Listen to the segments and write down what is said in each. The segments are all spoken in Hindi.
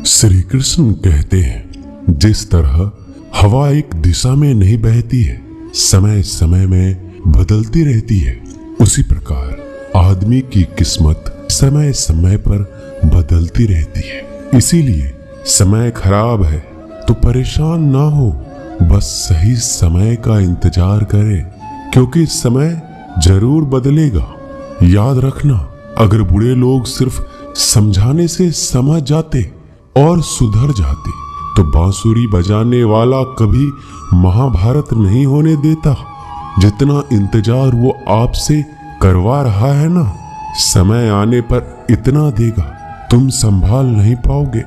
श्री कृष्ण कहते हैं, जिस तरह हवा एक दिशा में नहीं बहती है, समय समय में बदलती रहती है, उसी प्रकार आदमी की किस्मत समय समय पर बदलती रहती है। इसीलिए समय खराब है तो परेशान ना हो, बस सही समय का इंतजार करें, क्योंकि समय जरूर बदलेगा। याद रखना, अगर बुरे लोग सिर्फ समझाने से समझ जाते और सुधर जाते तो बांसुरी बजाने वाला कभी महाभारत नहीं होने देता। जितना इंतजार वो आपसे करवा रहा है ना, समय आने पर इतना देगा तुम संभाल नहीं पाओगे।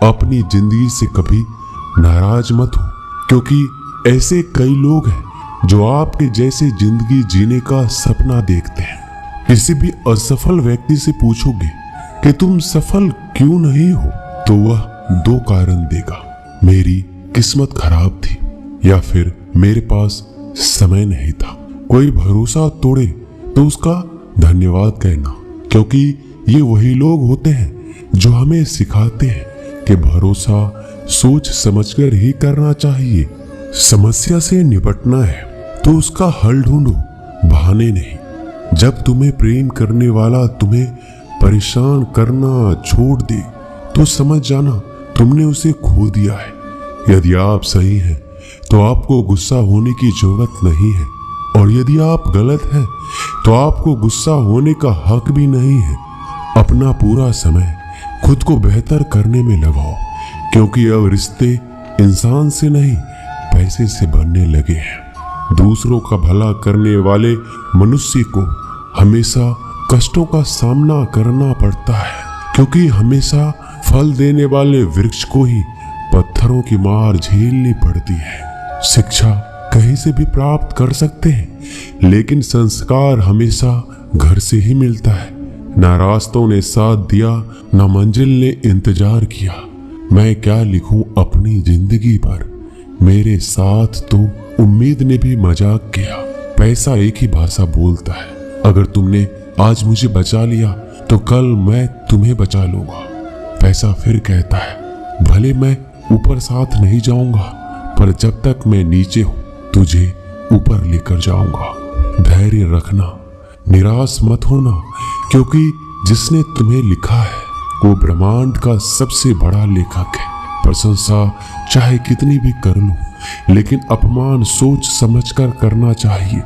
अपनी जिंदगी से कभी नाराज मत हो, क्योंकि ऐसे कई लोग हैं जो आपके जैसे जिंदगी जीने का सपना देखते हैं। किसी भी असफल व्यक्ति से पूछोगे कि तुम सफल क्यों नहीं हो, तो वह दो कारण देगा, मेरी किस्मत खराब थी या फिर मेरे पास समय नहीं था। कोई भरोसा तोड़े तो उसका धन्यवाद कहना, क्योंकि ये वही लोग होते हैं जो हमें सिखाते हैं कि भरोसा सोच समझकर ही करना चाहिए। समस्या से निपटना है तो उसका हल ढूंढो, बहाने नहीं। जब तुम्हें प्रेम करने वाला तुम्हें परेशान करना छोड़ दे तो समझ जाना तुमने उसे खो दिया है। यदि आप सही हैं तो आपको गुस्सा होने की जरूरत नहीं है, और यदि आप गलत हैं तो आपको गुस्सा होने का हक भी नहीं है। अपना पूरा समय खुद को बेहतर करने में लगाओ, क्योंकि अब रिश्ते इंसान से नहीं पैसे से बनने लगे हैं। दूसरों का भला करने वाले मनुष्य को हमेशा कष्टों का सामना करना पड़ता है, क्योंकि हमेशा फल देने वाले वृक्ष को ही पत्थरों की मार झेलनी पड़ती है। शिक्षा कहीं से भी प्राप्त कर सकते हैं, लेकिन संस्कार हमेशा घर से ही मिलता है। ना रास्तों ने साथ दिया, ना मंजिल ने इंतजार किया। मैं क्या लिखूं अपनी जिंदगी पर, मेरे साथ तो उम्मीद ने भी मजाक किया। पैसा एक ही भाषा बोलता है, अगर तुमने आज मुझे बचा लिया तो कल मैं तुम्हें बचा लूंगा। पैसा फिर कहता है, भले मैं ऊपर साथ नहीं जाऊंगा, पर जब तक मैं नीचे हूं तुझे ऊपर लेकर जाऊंगा। धैर्य रखना, निराश मत होना, क्योंकि जिसने तुम्हें लिखा है वो ब्रह्मांड का सबसे बड़ा लेखक है। प्रशंसा चाहे कितनी भी कर लो, लेकिन अपमान सोच समझकर करना चाहिए,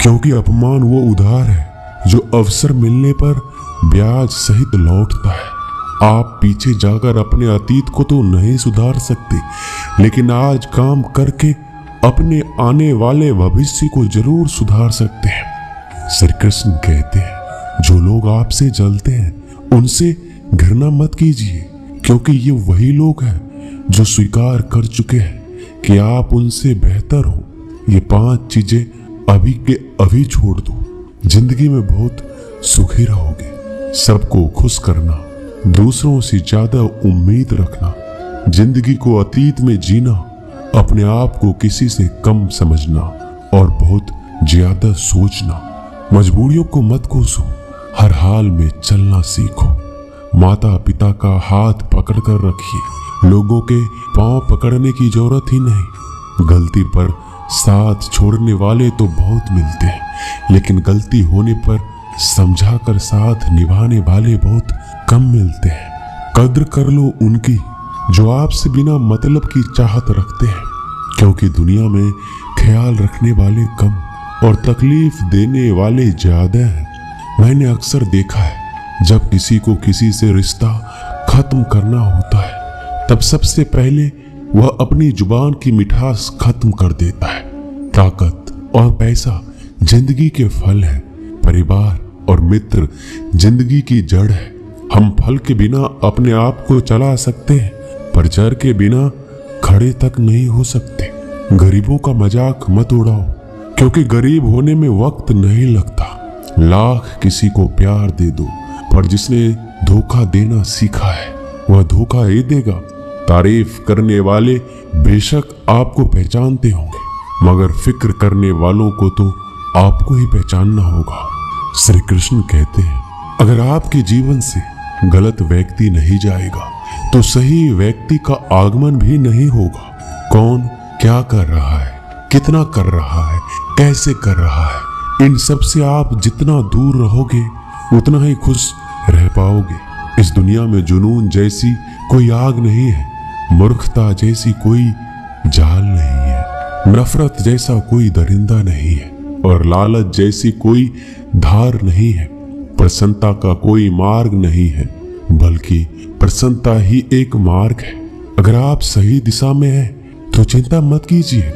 क्योंकि अपमान वो उधार है जो अवसर मिलने पर ब्याज सहित लौटता है। आप पीछे जाकर अपने अतीत को तो नहीं सुधार सकते, लेकिन आज काम करके अपने आने वाले भविष्य को जरूर सुधार सकते हैं। श्री कृष्ण कहते हैं, जो लोग आपसे जलते हैं उनसे घृणा मत कीजिए, क्योंकि ये वही लोग हैं जो स्वीकार कर चुके हैं कि आप उनसे बेहतर हो। ये 5 चीजें अभी के अभी छोड़ दो, जिंदगी में बहुत सुखी रहोगे। सबको खुश करना, दूसरों से ज्यादा उम्मीद रखना, जिंदगी को अतीत में जीना, अपने आप को किसी से कम समझना और बहुत ज्यादा सोचना। मजबूरियों को मत कोसो, हर हाल में चलना सीखो। माता पिता का हाथ पकड़कर रखिए, लोगों के पांव पकड़ने की जरूरत ही नहीं। गलती पर साथ छोड़ने वाले तो बहुत मिलते हैं, लेकिन गलती होने पर समझाकर साथ निभाने वाले बहुत कम मिलते हैं। कद्र कर लो उनकी जो आपसे बिना मतलब की चाहत रखते हैं, क्योंकि दुनिया में ख्याल रखने वाले कम और तकलीफ देने वाले ज्यादा हैं। मैंने अक्सर देखा है, जब किसी को किसी से रिश्ता खत्म करना होता है, तब सबसे पहले वह अपनी जुबान की मिठास खत्म कर देता है। ताकत और पैसा जिंदगी के फल हैं, परिवार और मित्र जिंदगी की जड़ है। हम फल के बिना अपने आप को चला सकते हैं, पर जड़ के बिना खड़े तक नहीं हो सकते। गरीबों का मजाक मत उड़ाओ, क्योंकि गरीब होने में वक्त नहीं लगता। लाख किसी को प्यार दे दो, पर जिसने धोखा देना सीखा है वह धोखा ही देगा। तारीफ करने वाले बेशक आपको पहचानते होंगे, मगर फिक्र करने वालों को तो आपको ही पहचानना होगा। श्री कृष्ण कहते हैं, अगर आपके जीवन से गलत व्यक्ति नहीं जाएगा तो सही व्यक्ति का आगमन भी नहीं होगा। कौन क्या कर रहा है, कितना कर रहा है, कैसे कर रहा है, इन सब से आप जितना दूर रहोगे उतना ही खुश रह पाओगे। इस दुनिया में जुनून जैसी कोई आग नहीं है, मूर्खता जैसी कोई जाल नहीं है, नफरत जैसा कोई दरिंदा नहीं है और लालच जैसी कोई धार नहीं है। प्रसन्नता का कोई मार्ग नहीं है, बल्कि प्रसन्नता ही एक मार्ग है। अगर आप सही दिशा में हैं तो चिंता मत कीजिए,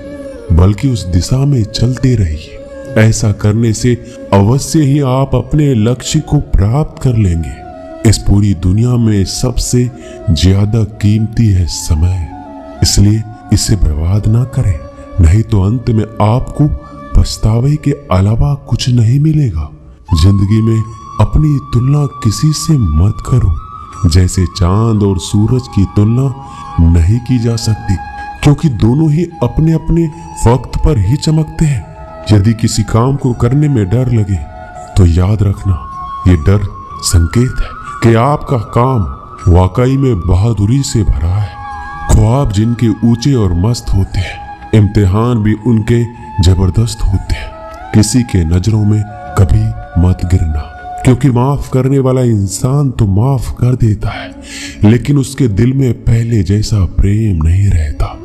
बल्कि उस दिशा में चलते रहिए। ऐसा करने से अवश्य ही आप अपने लक्ष्य को प्राप्त कर लेंगे। इस पूरी दुनिया में सबसे ज्यादा कीमती है समय, इसलिए इसे बर्बाद ना करें, नहीं तो अंत में आपको पछतावे के अलावा कुछ नहीं मिलेगा। जिंदगी में अपनी तुलना किसी से मत करो। जैसे चांद और सूरज की तुलना नहीं की जा सकती, क्योंकि दोनों ही अपने अपने वक्त पर ही चमकते हैं। यदि किसी काम को करने में डर लगे तो याद रखना, ये डर संकेत है कि आपका काम वाकई में बहादुरी से भरा है। ख्वाब जिनके ऊंचे और मस्त होते हैं, इम्तिहान भी उनके जबरदस्त होते हैं। किसी के नजरों में कभी मत गिरना, क्योंकि माफ करने वाला इंसान तो माफ कर देता है, लेकिन उसके दिल में पहले जैसा प्रेम नहीं रहता।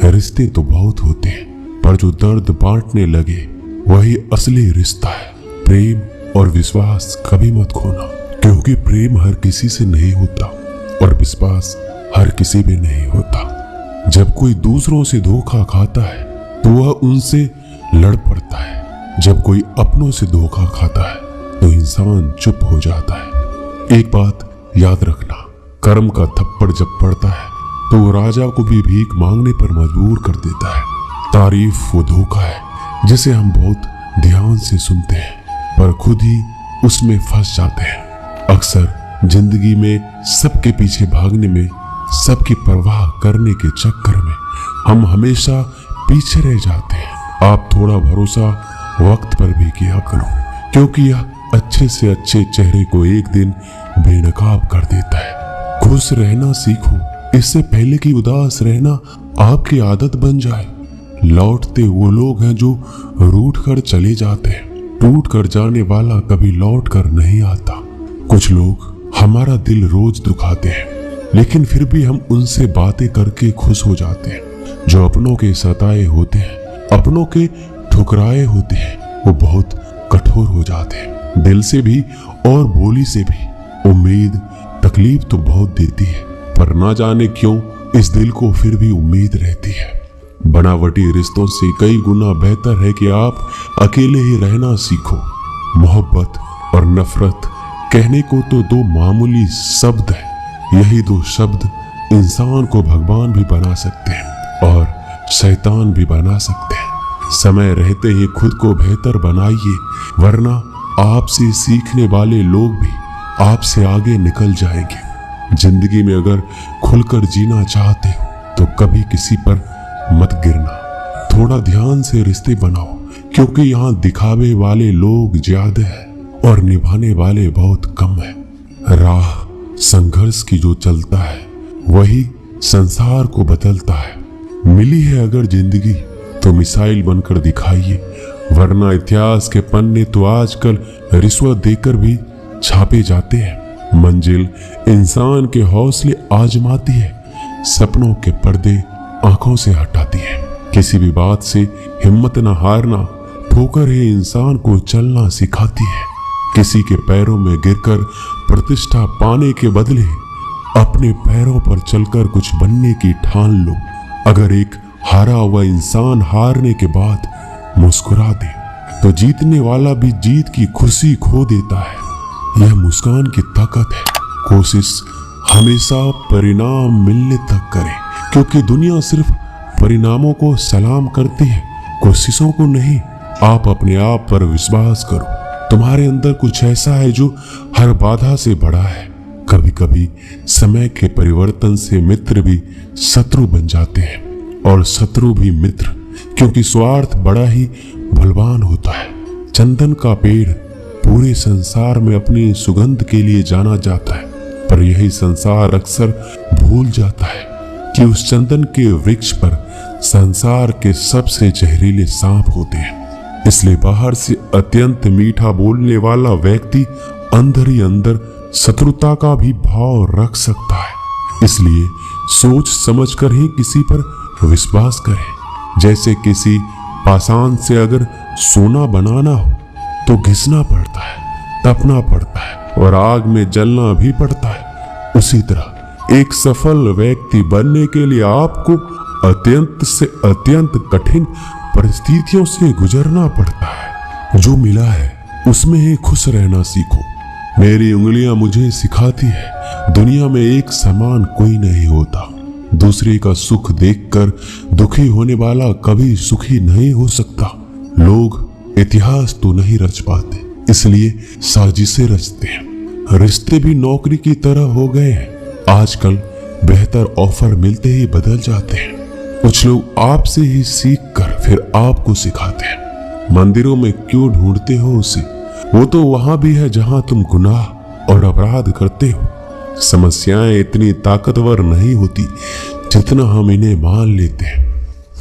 रिश्ते तो बहुत होते हैं, पर जो दर्द बांटने लगे वही असली रिश्ता है। प्रेम और विश्वास कभी मत खोना, क्योंकि प्रेम हर किसी से नहीं होता और विश्वास हर किसी में नहीं होता। जब कोई दूसरों से धोखा खाता है तो वह उनसे लड़ पड़ता है। जब कोई अपनों से धोखा खाता है तो इंसान चुप हो जाता है। एक बात याद रखना, कर्म का थप्पड़ जब पड़ता है तो वो राजा को भी भीख मांगने पर मजबूर कर देता है। तारीफ वो धोखा है जिसे हम बहुत ध्यान से सुनते हैं, पर खुद ही उसमें फंस जाते हैं। अक्सर जिंदगी में सबके पीछे भागने में, सबकी परवाह करने के चक्कर में हम हमेशा पीछे रह जाते हैं। आप थोड़ा भरोसा वक्त पर भी किया करो, क्योंकि यह अच्छे से अच्छे चेहरे को एक दिन बेनकाब कर देता है। खुश रहना सीखो, इससे पहले कि उदास रहना आपकी आदत बन जाए। लौटते वो लोग हैं जो रूठ कर चले जाते हैं, टूट कर जाने वाला कभी लौट कर नहीं आता। कुछ लोग हमारा दिल रोज दुखाते हैं, लेकिन फिर भी हम उनसे बातें करके खुश हो जाते हैं। जो अपनों के सताए होते हैं, अपनों के ठुकराए होते हैं, वो बहुत कठोर हो जाते हैं, दिल से भी और बोली से भी। उम्मीद तकलीफ तो बहुत देती है, पर ना जाने क्यों इस दिल को फिर भी उम्मीद रहती है। बनावटी रिश्तों से कई गुना बेहतर है कि आप अकेले ही रहना सीखो। मोहब्बत और नफरत कहने को तो दो मामूली शब्द है, यही दो शब्द इंसान को भगवान भी बना सकते हैं और शैतान भी बना सकते हैं। समय रहते ही खुद को बेहतर बनाइए, वरना आपसे सीखने वाले लोग भी आपसे आगे निकल जाएंगे। जिंदगी में अगर खुलकर जीना चाहते हो तो कभी किसी पर मत गिरना। थोड़ा ध्यान से रिश्ते बनाओ, क्योंकि यहाँ दिखावे वाले लोग ज्यादा है और निभाने वाले बहुत कम है। राह संघर्ष की जो चलता है वही संसार को बदलता है। मिली है अगर जिंदगी तो मिसाइल बनकर दिखाइए, वरना इतिहास के पन्ने तो आजकल रिश्वत देकर भी छापे जाते हैं। मंजिल इंसान के हौसले आजमाती है, सपनों के पर्दे आंखों से हटाती है। किसी भी बात से हिम्मत न हारना, ठोकर ही इंसान को चलना सिखाती है। किसी के पैरों में गिरकर प्रतिष्ठा पाने के बदले अपने पैरों पर चलकर कुछ बनने की ठान लो। अगर एक हारा हुआ इंसान हारने के बाद मुस्कुरा दे तो जीतने वाला भी जीत की खुशी खो देता है। यह मुस्कान की ताकत है। कोशिश हमेशा परिणाम मिलने तक करें, क्योंकि दुनिया सिर्फ परिणामों को सलाम करती है, कोशिशों को नहीं। आप अपने आप पर विश्वास करो, तुम्हारे अंदर कुछ ऐसा है जो हर बाधा से बड़ा है। कभी कभी समय के परिवर्तन से मित्र भी शत्रु बन जाते हैं और शत्रु भी मित्र, क्योंकि स्वार्थ बड़ा ही बलवान होता है। चंदन का पेड़ पूरे संसार में अपनी सुगंध के लिए जाना जाता है, पर यही संसार अक्सर भूल जाता है कि उस चंदन के वृक्ष पर संसार के सबसे जहरीले सांप होते हैं। इसलिए बाहर से अत्यंत मीठा बोलने वाला व्यक्ति अंदर ही अंदर शत्रुता का भी भाव रख सकता है। इसलिए सोच समझकर ही किसी पर विश्वास करें। जैसे किसी पाषाण से अगर सोना बनाना हो तो घिसना पड़ता है, तपना पड़ता है और आग में जलना भी पड़ता है। उसी तरह एक सफल व्यक्ति बनने के लिए आपको अत्यंत से अत्यंत कठिन परिस्थितियों से गुजरना पड़ता है। जो मिला है उसमें ही खुश रहना सीखो। मेरी उंगलियां मुझे सिखाती है दुनिया में एक समान कोई नहीं होता। दूसरे का सुख देखकर दुखी होने वाला कभी सुखी नहीं हो सकता। लोग इतिहास तो नहीं रच पाते, इसलिए साजिशें रचते हैं। रिश्ते भी नौकरी की तरह हो गए हैं। आजकल बेहतर ऑफर मिलते ही बदल जाते हैं। कुछ लोग आपसे ही सीख कर फिर आपको सिखाते हैं। मंदिरों में क्यों ढूंढते हो उसे? वो तो वहां भी है जहां तुम गुनाह और अपराध करते हो। समस्याएं इतनी ताकतवर नहीं होती जितना हम इन्हें मान लेते हैं।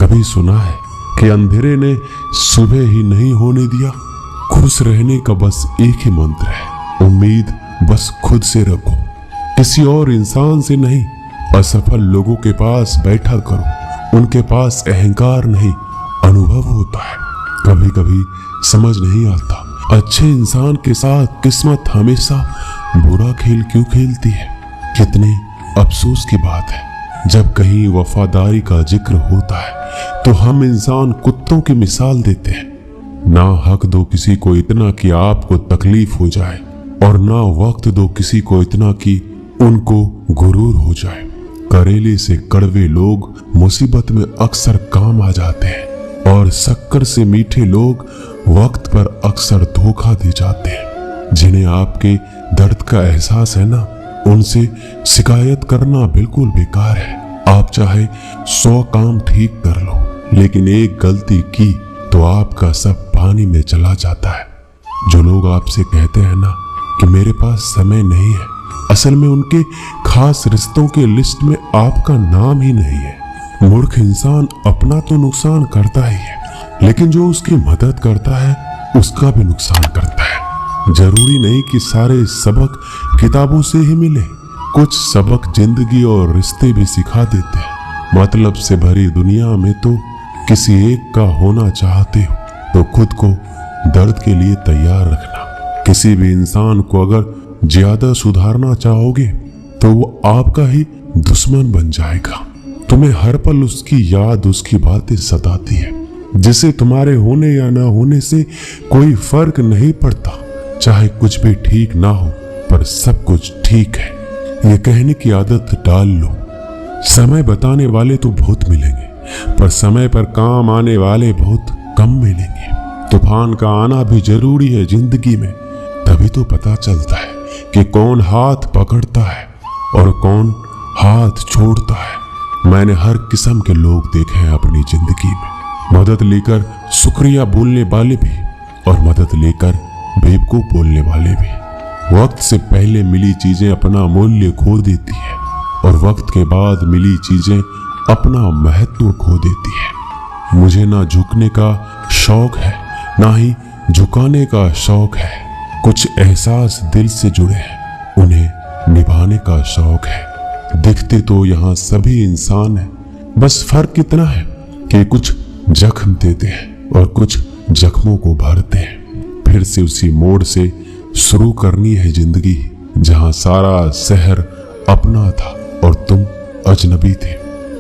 कभी सुना है कि अंधेरे ने सुबह ही नहीं होने दिया? खुश रहने का बस एक ही मंत्र है, उम्मीद बस खुद से रखो, किसी और इंसान से नहीं। असफल लोगों के पास बैठा करो, उनके पास अहंकार नहीं, अनुभव होता है। कभी कभी समझ नहीं आता अच्छे इंसान के साथ किस्मत हमेशा बुरा खेल क्यों खेलती है। कितने अफसोस की बात है, जब कहीं वफादारी का जिक्र होता है तो हम इंसान कुत्तों की मिसाल देते हैं। ना हक दो किसी को इतना कि आपको तकलीफ हो जाए, और ना वक्त दो किसी को इतना कि उनको गुरूर हो जाए। करेले से कड़वे लोग मुसीबत में अक्सर काम आ जाते हैं, और शक्कर से मीठे लोग वक्त पर अक्सर धोखा दे जाते हैं। जिन्हें आपके दर्द का एहसास है ना, उनसे शिकायत करना बिल्कुल बेकार है। आप चाहे 100 काम ठीक कर लो, लेकिन एक गलती की तो आपका सब पानी में चला जाता है। जो लोग आपसे कहते हैं ना कि मेरे पास समय नहीं है, असल में उनके खास रिश्तों के लिस्ट में आपका नाम ही नहीं है। मूर्ख इंसान अपना तो नुकसान करता ही है, लेकिन जो उसकी मदद करता है उसका भी नुकसान करता है। जरूरी नहीं कि सारे सबक किताबों से ही मिले, कुछ सबक जिंदगी और रिश्ते भी सिखा देते हैं। मतलब से भरी दुनिया में तो किसी एक का होना चाहते हो तो खुद को दर्द के लिए तैयार रखना। किसी भी इंसान को अगर ज्यादा सुधारना चाहोगे तो वो आपका ही दुश्मन बन जाएगा। तुम्हें हर पल उसकी याद, उसकी बातें सताती है, जिसे तुम्हारे होने या ना होने से कोई फर्क नहीं पड़ता। चाहे कुछ भी ठीक ना हो, पर सब कुछ ठीक है, ये कहने की आदत डाल लो। समय बताने वाले तो बहुत मिलेंगे, पर समय पर काम आने वाले बहुत कम मिलेंगे। तूफान का आना भी जरूरी है जिंदगी में, तभी तो पता चलता है कि कौन हाथ पकड़ता है और कौन हाथ छोड़ता है। मैंने हर किस्म के लोग देखे हैं अपनी जिंदगी में। मदद लेकर शुक्रिया बोलने वाले भी, और मदद लेकर बेवकूफ बोलने वाले भी। वक्त से पहले मिली चीजें अपना मूल्य खो देती है, और वक्त के बाद मिली चीजें अपना महत्व खो देती है। मुझे ना झुकने का शौक है, ना ही झुकाने का शौक है। कुछ एहसास दिल से जुड़े हैं, उन्हें निभाने का शौक है। दिखते तो यहाँ सभी इंसान हैं, बस फर्क इतना है कि कुछ जख्म देते हैं और कुछ जख्मों को भरते हैं। फिर से उसी मोड़ से शुरू करनी है जिंदगी, जहाँ सारा शहर अपना था और तुम अजनबी थे।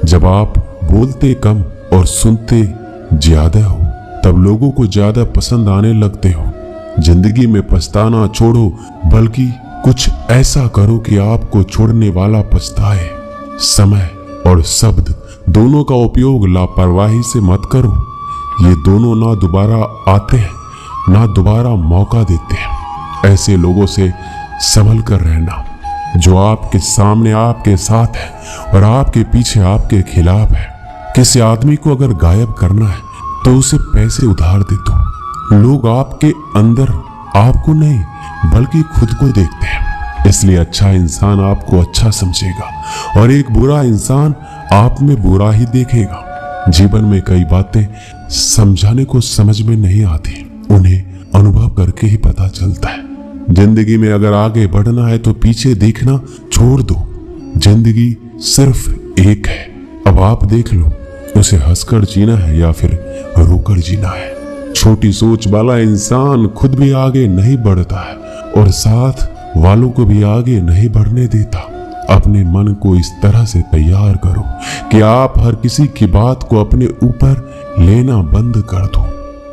जब आप बोलते कम और सुनते ज्यादा हो, तब लोगों को ज्यादा पसंद आने लगते हो। जिंदगी में पछताना छोड़ो, बल्कि कुछ ऐसा करो कि आपको छोड़ने वाला पछताए। समय और शब्द दोनों का उपयोग लापरवाही से मत करो। ये दोनों ना दोबारा आते हैं, ना दोबारा मौका देते हैं। ऐसे लोगों से संभल कर रहना, जो आपके सामने आपके साथ है और आपके पीछे आपके खिलाफ है। किसी आदमी को अगर गायब करना है तो उसे पैसे उधार दे दो। लोग आपके अंदर आपको नहीं बल्कि खुद को देखते हैं। इसलिए अच्छा इंसान आपको अच्छा समझेगा और एक बुरा इंसान आप में बुरा ही देखेगा। जीवन में कई बातें समझाने को समझ में नहीं आती, उन्हें अनुभव करके ही पता चलता है। जिंदगी में अगर आगे बढ़ना है तो पीछे देखना छोड़ दो। जिंदगी सिर्फ एक है, अब आप देख लो उसे हंसकर जीना है या फिर रोकर जीना है। छोटी सोच वाला इंसान खुद भी आगे नहीं बढ़ता है और साथ वालों को भी आगे नहीं बढ़ने देता। अपने मन को इस तरह से तैयार करो कि आप हर किसी की बात को अपने ऊपर लेना बंद कर दो।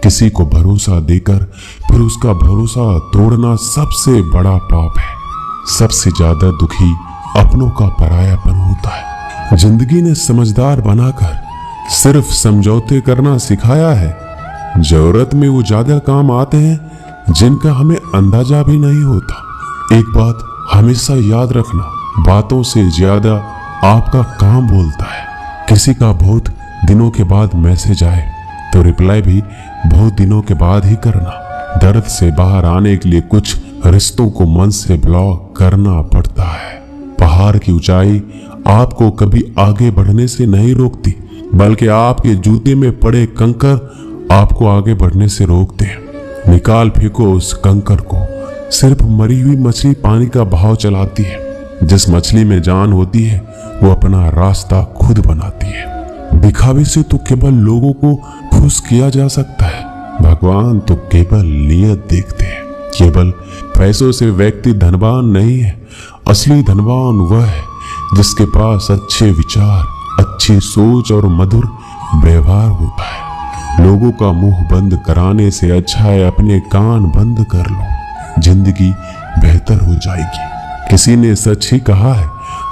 किसी को भरोसा देकर फिर उसका भरोसा तोड़ना सबसे बड़ा पाप है। सबसे ज्यादा दुखी अपनों का परायापन होता है। जिंदगी ने समझदार बनाकर सिर्फ समझौते करना सिखाया है। जरूरत में वो ज्यादा काम आते हैं जिनका हमें अंदाजा भी नहीं होता। एक बात हमेशा याद रखना, बातों से ज्यादा आपका काम बोलता है। किसी का बहुत दिनों के बाद मैसेज आए तो रिप्लाई भी बहुत दिनों के बाद ही करना। दर्द से बाहर आने के लिए कुछ रिश्तों को मन से ब्लॉक करना पड़ता है। पहाड़ की ऊंचाई आपको कभी आगे बढ़ने से नहीं रोकती, बल्कि आपके जूते में पड़े कंकर आपको आगे बढ़ने से रोकते हैं। निकाल फेंको उस कंकर को। सिर्फ मरी हुई मछली पानी का बहाव चलाती है। जिस मछली में जान होती है वो अपना रास्ता खुद बनाती है। दिखावे से तो केवल लोगों को खुश किया जा सकता है, भगवान तो केवल नियत देखते हैं। केवल पैसों से व्यक्ति धनवान नहीं है, असली धनवान वह है जिसके पास अच्छे विचार, अच्छी सोच और मधुर व्यवहार होता है। लोगों का मुंह बंद कराने से अच्छा है अपने कान बंद कर लो, जिंदगी बेहतर हो जाएगी। किसी ने सच ही कहा है,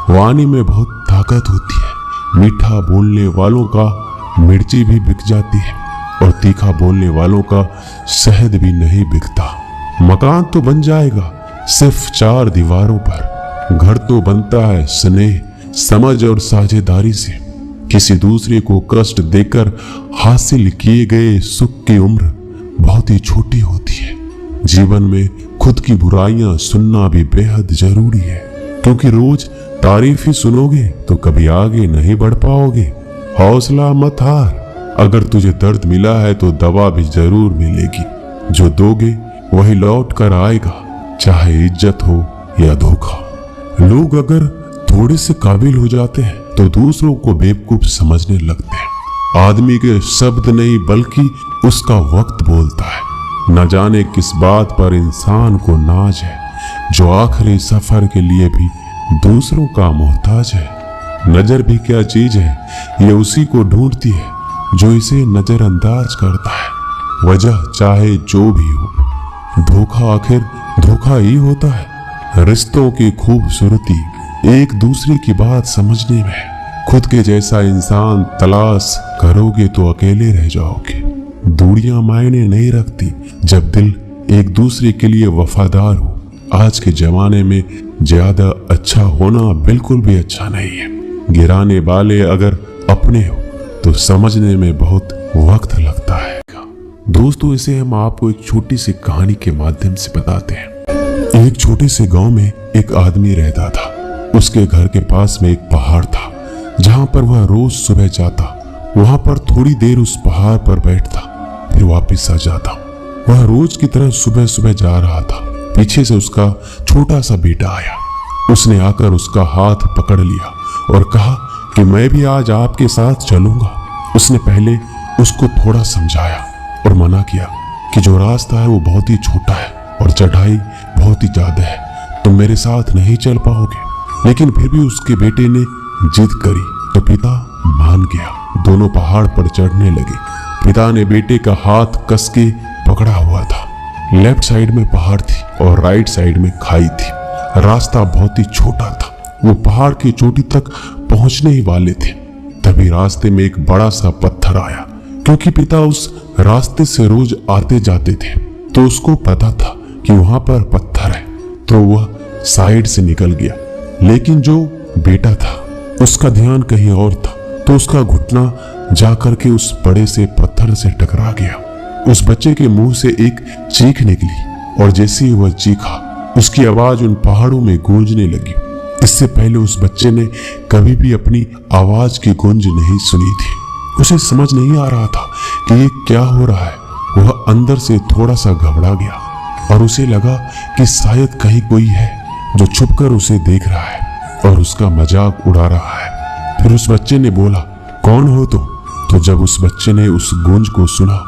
वाणी में बहुत ताकत होती है। मीठा बोलने वालों का मिर्ची भी बिक जाती है और तीखा बोलने वालों का शहद भी नहीं बिकता। मकान तो बन जाएगा सिर्फ 4 दीवारों पर, घर तो बनता है स्नेह, समझ और साझेदारी से। किसी दूसरे को कष्ट देकर हासिल किए गए सुख की उम्र बहुत ही छोटी होती है। जीवन में खुद की बुराइयां सुनना भी बेहद जरूरी है, क्योंकि रोज तारीफ ही सुनोगे तो कभी आगे नहीं बढ़ पाओगे। हौसला मत हार, अगर तुझे दर्द मिला है तो दवा भी जरूर मिलेगी। जो दोगे वही लौट कर आएगा, चाहे इज्जत हो या धोखा। लोग अगर थोड़े से काबिल हो जाते हैं तो दूसरों को बेवकूफ समझने लगते हैं। आदमी के शब्द नहीं बल्कि उसका वक्त बोलता है। न जाने किस बात पर इंसान को नाज है, जो आखिरी सफर के लिए भी दूसरों का मोहताज है। नजर भी क्या चीज है, ये उसी को ढूंढती है जो इसे नजरअंदाज करता है। वजह चाहे जो भी हो, धोखा आखिर धोखा ही होता है। रिश्तों की खूबसूरती एक दूसरे की बात समझने में। खुद के जैसा इंसान तलाश करोगे तो अकेले रह जाओगे। दूरियां मायने नहीं रखती जब दिल एक दूसरे के लिए वफादार हो। आज के जमाने में ज्यादा अच्छा होना बिल्कुल भी अच्छा नहीं है। गिराने वाले अगर अपने हो तो समझने में बहुत वक्त लगता है। दोस्तों, इसे हम आपको एक छोटी सी कहानी के माध्यम से बताते हैं। एक छोटे से गांव में एक आदमी रहता था। उसके घर के पास में एक पहाड़ था जहां पर वह रोज सुबह जाता। वहां पर थोड़ी देर उस पहाड़ पर बैठता, फिर वापस आ जाता। वह रोज की तरह सुबह सुबह जा रहा था। पीछे से उसका छोटा सा बेटा आया। उसने आकर उसका हाथ पकड़ लिया और कहा कि मैं भी आज आपके साथ चलूंगा। उसने पहले उसको थोड़ा समझाया और मना किया कि जो रास्ता है वो बहुत ही छोटा है और चढ़ाई बहुत ही ज्यादा है, तुम मेरे साथ नहीं चल पाओगे। लेकिन फिर भी उसके बेटे ने जिद करी तो पिता मान गया। दोनों पहाड़ पर चढ़ने लगे। पिता ने बेटे का हाथ कस के पकड़ा हुआ था। लेफ्ट साइड में पहाड़ थी और राइट साइड में खाई थी। रास्ता बहुत ही छोटा था। वो पहाड़ की चोटी तक पहुंचने ही वाले थे, तभी रास्ते में एक बड़ा सा पत्थर आया। क्योंकि पिता उस रास्ते से रोज आते जाते थे तो उसको पता था कि वहां पर पत्थर है, तो वह साइड से निकल गया। लेकिन जो बेटा था उसका ध्यान कहीं और था, तो उसका घुटना जाकर के उस बड़े से पत्थर से टकरा गया। उस बच्चे के मुंह से एक चीख निकली और जैसे ही वह चीखा उसकी आवाज उन पहाड़ों में गूंजने लगी। इससे पहले उस बच्चे ने कभी भी अपनी आवाज की गूंज नहीं सुनी थी। उसे समझ नहीं आ रहा था कि ये क्या हो रहा है। वह अंदर से थोड़ा सा घबरा गया और उसे लगा कि शायद कहीं कोई है जो छुपकर उसे देख रहा है और उसका मजाक उड़ा रहा है। फिर उस बच्चे ने बोला, कौन हो तुम? तो जब उस बच्चे ने उस गूंज को सुना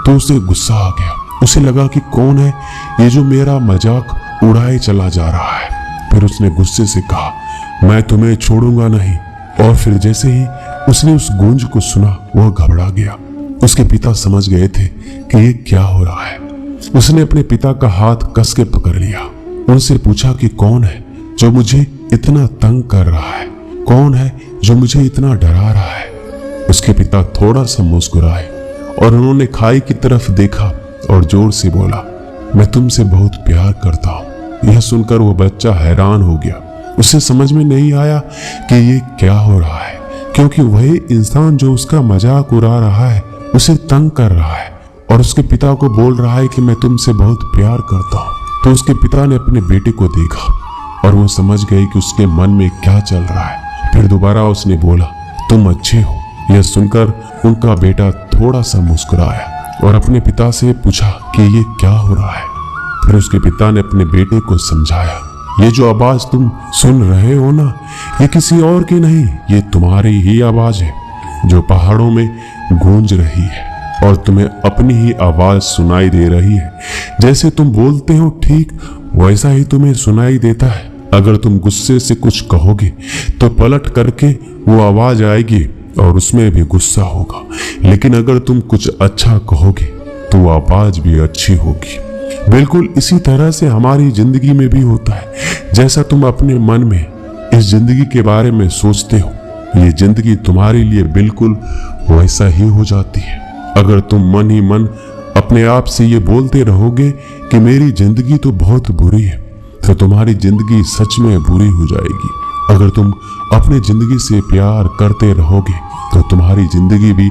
तो उसे गुस्सा आ गया। उसे लगा कि कौन है ये जो मेरा मजाक उड़ाए चला जा रहा है। फिर उसने गुस्से से कहा, मैं तुम्हें छोड़ूंगा नहीं। और फिर जैसे ही उसने उस गूंज को सुना वह घबरा गया। उसके पिता समझ गए थे कि ये क्या हो रहा है। उसने अपने पिता का हाथ कस के पकड़ लिया। उनसे पूछा कि कौन है जो मुझे इतना तंग कर रहा है? कौन है जो मुझे इतना डरा रहा है? उसके पिता थोड़ा सा मुस्कुराए और उन्होंने खाई की तरफ देखा और जोर से बोला, मैं तुमसे बहुत प्यार करता हूँ। यह सुनकर वो बच्चा हैरान हो गया। उसे समझ में नहीं आया कि ये क्या हो रहा है, क्योंकि वही इंसान जो उसका मजाक उड़ा रहा है उसे तंग कर रहा है और उसके पिता को बोल रहा है कि मैं तुमसे बहुत प्यार करता हूँ। तो उसके पिता ने अपने बेटे को देखा और वो समझ गए कि उसके मन में क्या चल रहा है। फिर दोबारा उसने बोला, तुम अच्छे हो। यह सुनकर उनका बेटा थोड़ा सा मुस्कुराया और अपने पिता से पूछा कि ये क्या हो रहा है। फिर उसके पिता ने अपने बेटे को समझाया, ये जो आवाज तुम सुन रहे हो ना, ये किसी और की नहीं, ये तुम्हारी ही आवाज है जो पहाड़ों में गूंज रही है और तुम्हें अपनी ही आवाज सुनाई दे रही है। जैसे तुम बोलते हो ठीक वैसा ही तुम्हें सुनाई देता है। अगर तुम गुस्से से कुछ कहोगे तो पलट करके वो आवाज आएगी और उसमें भी गुस्सा होगा, लेकिन अगर तुम कुछ अच्छा कहोगे तो वो आवाज भी अच्छी होगी। बिल्कुल इसी तरह से हमारी जिंदगी में भी होता है। जैसा तुम अपने मन में इस जिंदगी के बारे में सोचते हो, ये जिंदगी तुम्हारे लिए बिल्कुल वैसा ही हो जाती है। अगर तुम मन ही मन अपने आप से ये बोलते रहोगे कि मेरी जिंदगी तो बहुत बुरी है, तो तुम्हारी जिंदगी सच में बुरी हो जाएगी। अगर तुम अपनी जिंदगी से प्यार करते रहोगे तो तुम्हारी जिंदगी भी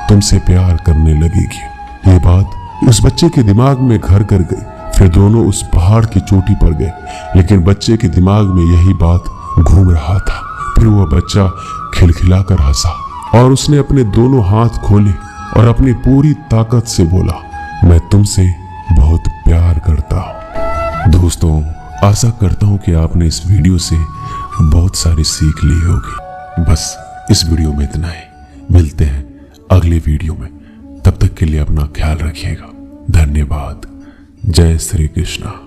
तुमसे प्यार करने लगेगी। ये बात उस बच्चे के दिमाग में घर कर गई। फिर दोनों उस पहाड़ की चोटी पर गए, लेकिन बच्चे के दिमाग में यही बात घूम रहा था। फिर वह बच्चा खिलखिलाकर हंसा और उसने अपने दोनों हाथ खोले और अपनी पूरी ताकत से बोला, मैं तुमसे बहुत प्यार करता हूँ। दोस्तों, आशा करता हूँ कि आपने इस वीडियो से बहुत सारी सीख ली होगी। बस इस वीडियो में इतना ही। मिलते हैं अगले वीडियो में। तब तक के लिए अपना ख्याल रखिएगा। धन्यवाद। जय श्री कृष्णा।